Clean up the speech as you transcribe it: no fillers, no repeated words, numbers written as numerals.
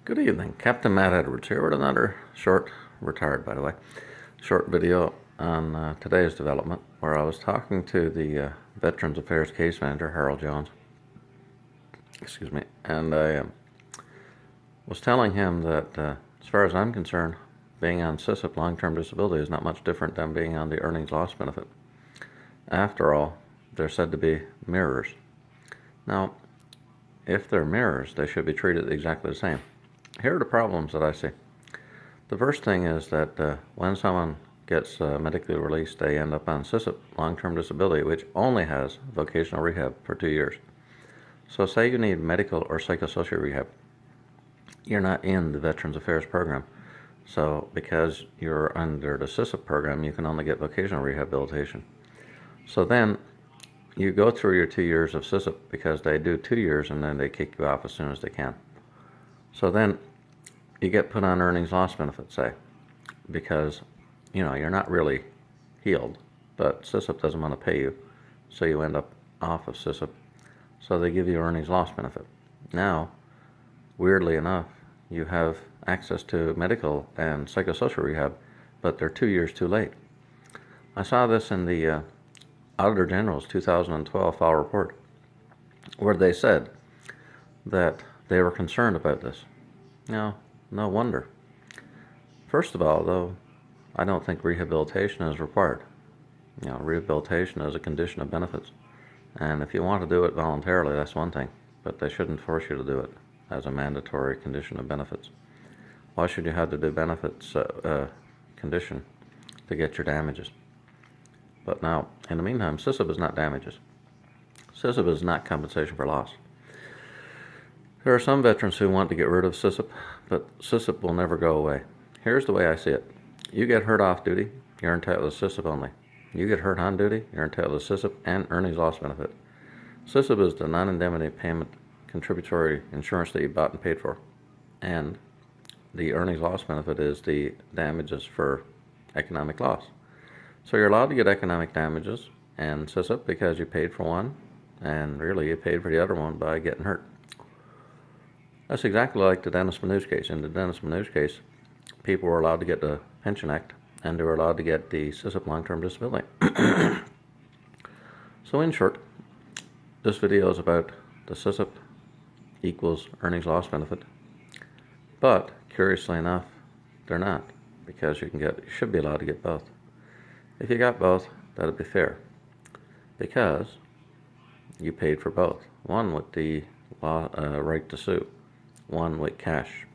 Good evening, Captain Matt Edwards here with another retired by the way, short video on today's development where I was talking to the Veterans Affairs Case Manager, Harold Jones, excuse me, and I was telling him that as far as I'm concerned, being on Sisip long-term disability is not much different than being on the earnings loss benefit. After all, they're said to be mirrors. Now, if they're mirrors, they should be treated exactly the same. Here are the problems that I see. The first thing is that when someone gets medically released, they end up on Sisip, long-term disability, which only has vocational rehab for 2 years. So say you need medical or psychosocial rehab. You're not in the Veterans Affairs program. So because you're under the Sisip program, you can only get vocational rehabilitation. So then you go through your 2 years of Sisip because they do 2 years and then they kick you off as soon as they can. So then you get put on earnings loss benefits, say, because you're not really healed, but Sisip doesn't want to pay you, so you end up off of Sisip. So they give you earnings loss benefit. Now, weirdly enough, you have access to medical and psychosocial rehab, but they're 2 years too late. I saw this in the Auditor General's 2012 fall report, where they said that they were concerned about this. Now, no wonder. First of all, though, I don't think rehabilitation is required. Rehabilitation is a condition of benefits. And if you want to do it voluntarily, that's one thing. But they shouldn't force you to do it as a mandatory condition of benefits. Why should you have to do benefits condition to get your damages? But now, in the meantime, Sisip is not damages. Sisip is not compensation for loss. There are some veterans who want to get rid of Sisip, but Sisip will never go away. Here's the way I see it. You get hurt off duty, you're entitled to Sisip only. You get hurt on duty, you're entitled to Sisip and earnings loss benefit. Sisip is the non-indemnity payment contributory insurance that you bought and paid for. And the earnings loss benefit is the damages for economic loss. So you're allowed to get economic damages and Sisip because you paid for one, and really you paid for the other one by getting hurt. That's exactly like the Dennis Manouche case. In the Dennis Manouche case, people were allowed to get the Pension Act, and they were allowed to get the Sisip long-term disability. So in short, this video is about the Sisip equals earnings loss benefit. But curiously enough, they're not, because you should be allowed to get both. If you got both, that'd be fair, because you paid for both. One with the right to sue, one with cash.